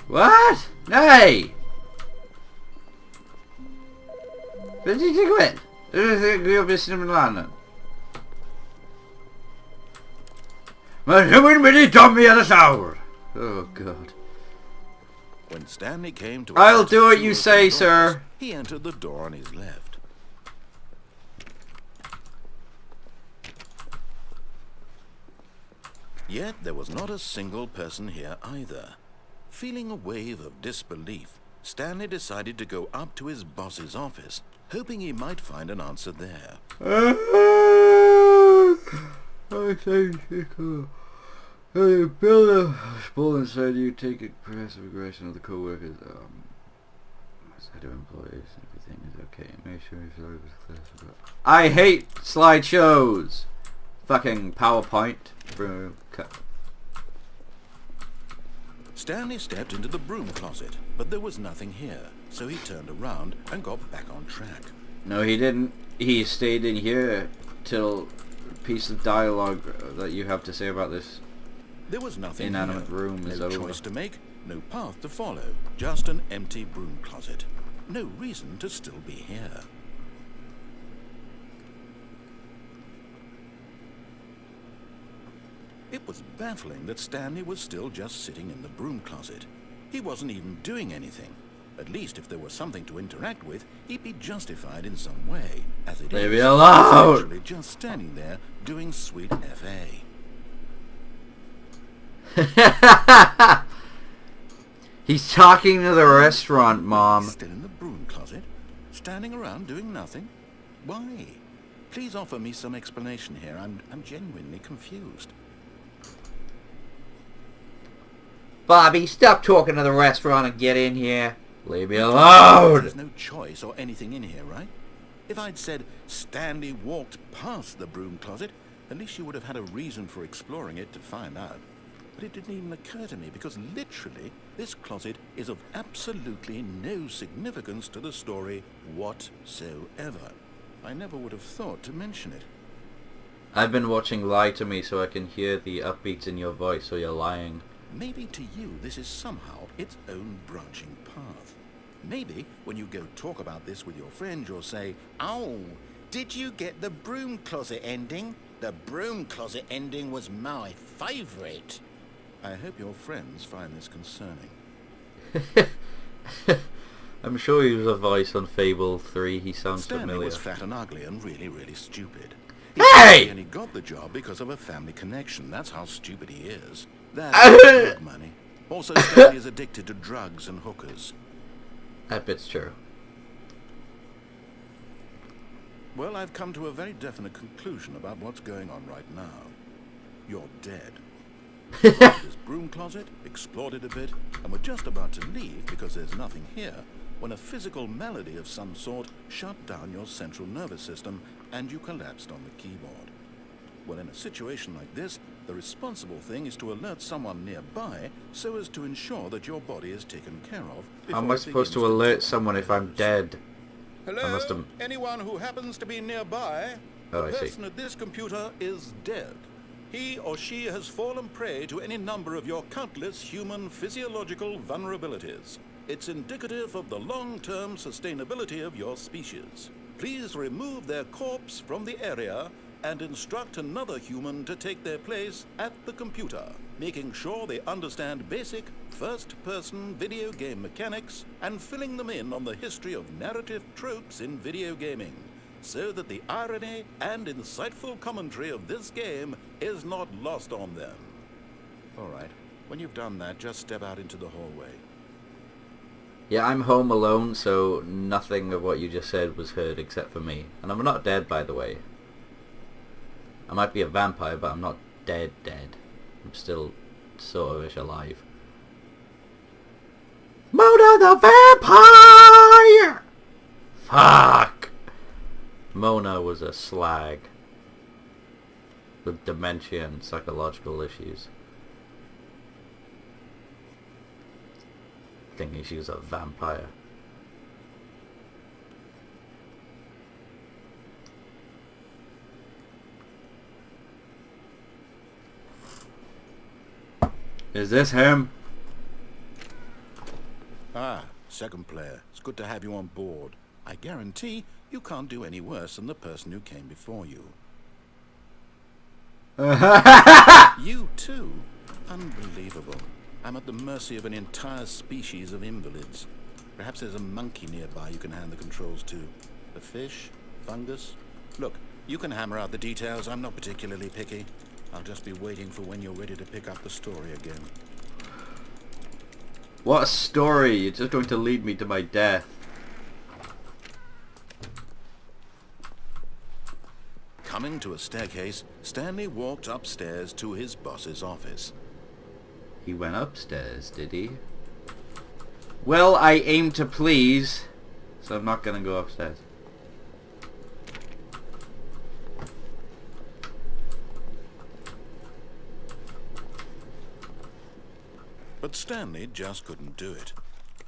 What? Nej! Precis ikväll. Jag bestämmer landet. Men hur vill vi ta med alla saur? Oh god. When Stanley came to I'll do what you say, sir. He entered the door on his left. Yet there was not a single person here either. Feeling a wave of disbelief, Stanley decided to go up to his boss's office, hoping he might find an answer there. I think you build a spool inside you, take aggressive aggression of the co-workers. Side of employees, everything is okay. Make sure you feel it was clear. I hate slideshows. Fucking PowerPoint. Stanley stepped into the broom closet, but there was nothing here, so he turned around and got back on track. No, he didn't. He stayed in here till the piece of dialogue that you have to say about this There was nothing inanimate here. room is No over. choice to make, no path to follow, just an empty broom closet. No reason to still be here. It was baffling that Stanley was still just sitting in the broom closet. He wasn't even doing anything. At least if there was something to interact with, he'd be justified in some way. As it Leave is, me alone! he's actually just standing there doing sweet FA. He's talking to the restaurant, Mom. Still in the broom closet? Standing around doing nothing? Why? Please offer me some explanation here. I'm genuinely confused. Bobby, stop talking to the restaurant and get in here. Leave me alone! There's no choice or anything in here, right? If I'd said Stanley walked past the broom closet, at least you would have had a reason for exploring it to find out. But it didn't even occur to me because literally this closet is of absolutely no significance to the story whatsoever. I never would have thought to mention it. I've been watching Lie to Me so I can hear the upbeats in your voice, so you're lying. Maybe to you this is somehow its own branching path. Maybe when you go talk about this with your friend you'll say, "Oh, did you get the broom closet ending? The broom closet ending was my favourite." I hope your friends find this concerning. I'm sure he was a voice on Fable 3. He sounds Stanley familiar. was fat and ugly and really, really stupid. Hey! And he got the job because of a family connection. That's how stupid he is. That's drug money. Also, Stanley is addicted to drugs and hookers. That bit's true. Well, I've come to a very definite conclusion about what's going on right now. You're dead. This broom closet, explored it a bit, and we're just about to leave because there's nothing here, when a physical malady of some sort shut down your central nervous system and you collapsed on the keyboard. Well, in a situation like this, the responsible thing is to alert someone nearby so as to ensure that your body is taken care of. How am I supposed to alert someone if I'm dead? Hello? Anyone who happens to be nearby? Oh, I The see. person at this computer is dead. He or she has fallen prey to any number of your countless human physiological vulnerabilities. It's indicative of the long-term sustainability of your species. Please remove their corpse from the area and instruct another human to take their place at the computer, making sure they understand basic first-person video game mechanics and filling them in on the history of narrative tropes in video gaming, so that the irony and insightful commentary of this game is not lost on them. All right, when you've done that, just step out into the hallway. Yeah, I'm home alone, so nothing of what you just said was heard except for me. And I'm not dead, by the way. I might be a vampire, but I'm not dead. I'm still sort of alive. Mona the vampire! Fuck! Mona was a slag with dementia and psychological issues. Thinking she was a vampire. Is this him? Second player, it's good to have you on board. I guarantee you can't do any worse than the person who came before you. You too? Unbelievable. I'm at the mercy of an entire species of invalids. Perhaps there's a monkey nearby you can hand the controls to. A fish? Fungus? Look, you can hammer out the details. I'm not particularly picky. I'll just be waiting for when you're ready to pick up the story again. What a story! You're just going to lead me to my death. Coming to a staircase, Stanley walked upstairs to his boss's office. He went upstairs, did he? Well, I aim to please, so I'm not gonna go upstairs. But Stanley just couldn't do it.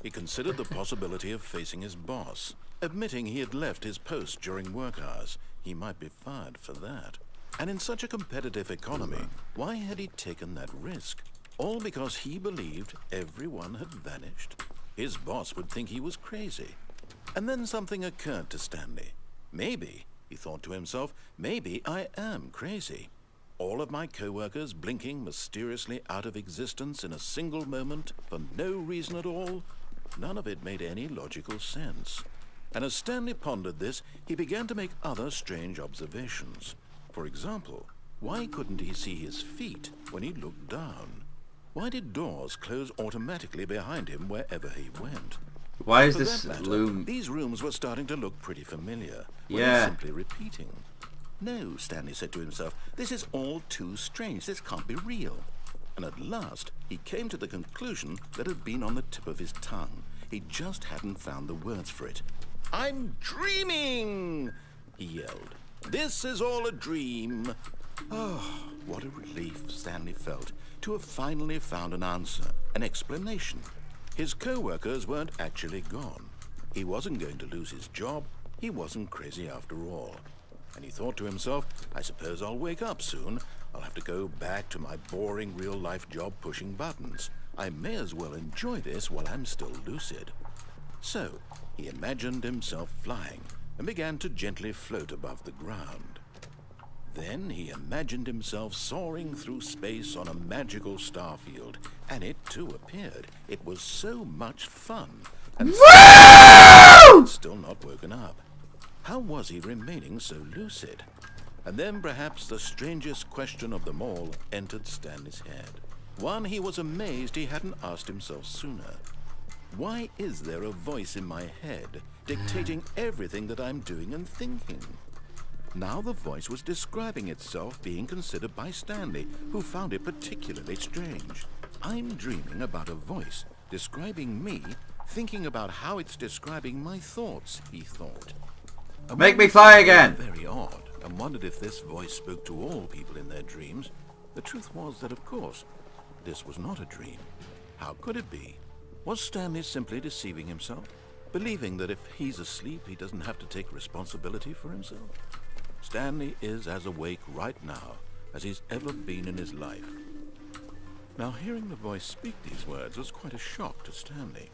He considered the possibility of facing his boss. Admitting he had left his post during work hours, he might be fired for that. And in such a competitive economy, why had he taken that risk? All because he believed everyone had vanished? His boss would think he was crazy. And then something occurred to Stanley. Maybe, he thought to himself, maybe I am crazy. All of my co-workers blinking mysteriously out of existence in a single moment for no reason at all? None of it made any logical sense. And as Stanley pondered this, he began to make other strange observations. For example, why couldn't he see his feet when he looked down? Why did doors close automatically behind him wherever he went? Why is For this that matter, loom? these rooms were starting to look pretty familiar. Yeah. Simply repeating. No, Stanley said to himself, this is all too strange. This can't be real. And at last, he came to the conclusion that had been on the tip of his tongue. He just hadn't found the words for it. I'm dreaming, he yelled. This is all a dream. Oh, what a relief Stanley felt to have finally found an answer, an explanation. His co-workers weren't actually gone. He wasn't going to lose his job. He wasn't crazy after all. And he thought to himself, I suppose I'll wake up soon. I'll have to go back to my boring real-life job pushing buttons. I may as well enjoy this while I'm still lucid. So, he imagined himself flying and began to gently float above the ground. Then he imagined himself soaring through space on a magical starfield, and it too appeared. It was so much fun. And still not woken up. How was he remaining so lucid? And then perhaps the strangest question of them all entered Stanley's head. One he was amazed he hadn't asked himself sooner. Why is there a voice in my head dictating everything that I'm doing and thinking? Now the voice was describing itself being considered by Stanley, who found it particularly strange. I'm dreaming about a voice describing me, thinking about how it's describing my thoughts, he thought. Make me fly again! Very odd, and wondered if this voice spoke to all people in their dreams. The truth was that, of course, this was not a dream. How could it be? Was Stanley simply deceiving himself, believing that if he's asleep, he doesn't have to take responsibility for himself? Stanley is as awake right now as he's ever been in his life. Now, hearing the voice speak these words was quite a shock to Stanley.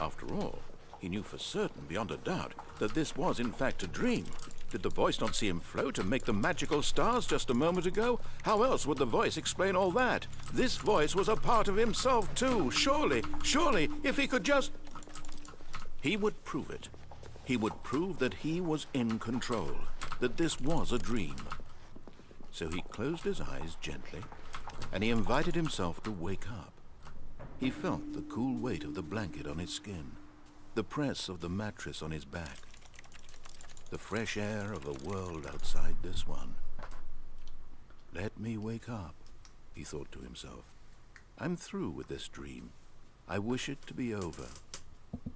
After all, he knew for certain, beyond a doubt, that this was in fact a dream. Did the voice not see him float and make the magical stars just a moment ago? How else would the voice explain all that? This voice was a part of himself too. Surely, if he could just... He would prove it. He would prove that he was in control, that this was a dream. So he closed his eyes gently, and he invited himself to wake up. He felt the cool weight of the blanket on his skin, the press of the mattress on his back, the fresh air of the world outside this one. Let me wake up, he thought to himself. I'm through with this dream. I wish it to be over.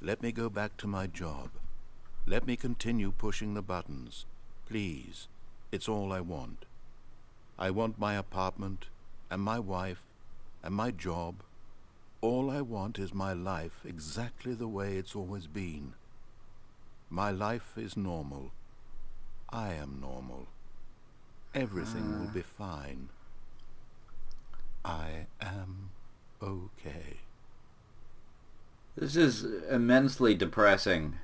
Let me go back to my job. Let me continue pushing the buttons. Please, it's all I want. I want my apartment, and my wife, and my job. All I want is my life exactly the way it's always been. My life is normal. I am normal. Everything will be fine. I am okay. This is immensely depressing.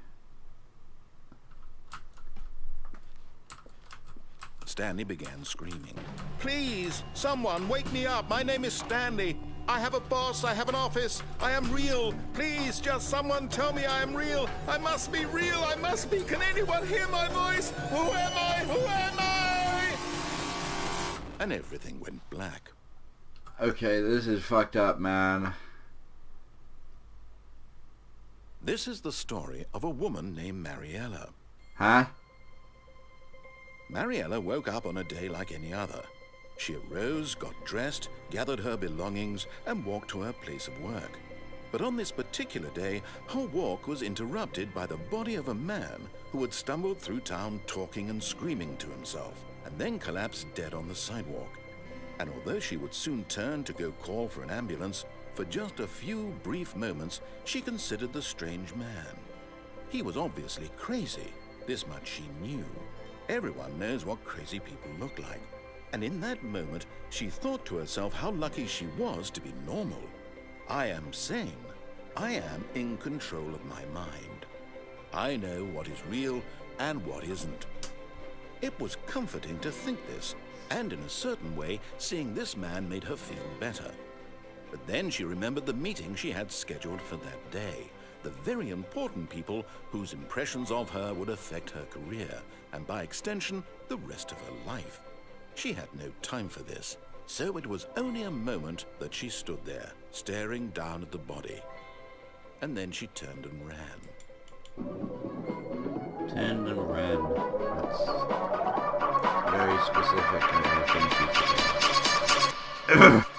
Stanley began screaming. Please, someone, wake me up. My name is Stanley. I have a boss. I have an office. I am real. Please, just someone tell me I am real. I must be real. I must be. Can anyone hear my voice? Who am I? Who am I? And everything went black. Okay, this is fucked up, man. This is the story of a woman named Mariella. Huh? Mariella woke up on a day like any other. She arose, got dressed, gathered her belongings, and walked to her place of work. But on this particular day, her walk was interrupted by the body of a man who had stumbled through town talking and screaming to himself, and then collapsed dead on the sidewalk. And although she would soon turn to go call for an ambulance, for just a few brief moments, she considered the strange man. He was obviously crazy. This much she knew. Everyone knows what crazy people look like. And in that moment, she thought to herself how lucky she was to be normal. I am sane. I am in control of my mind. I know what is real and what isn't. It was comforting to think this, and in a certain way, seeing this man made her feel better. But then she remembered the meeting she had scheduled for that day. The very important people whose impressions of her would affect her career, and by extension, the rest of her life. She had no time for this, so it was only a moment that she stood there, staring down at the body. And then she turned and ran. Turned and ran. That's very specific. I think you should.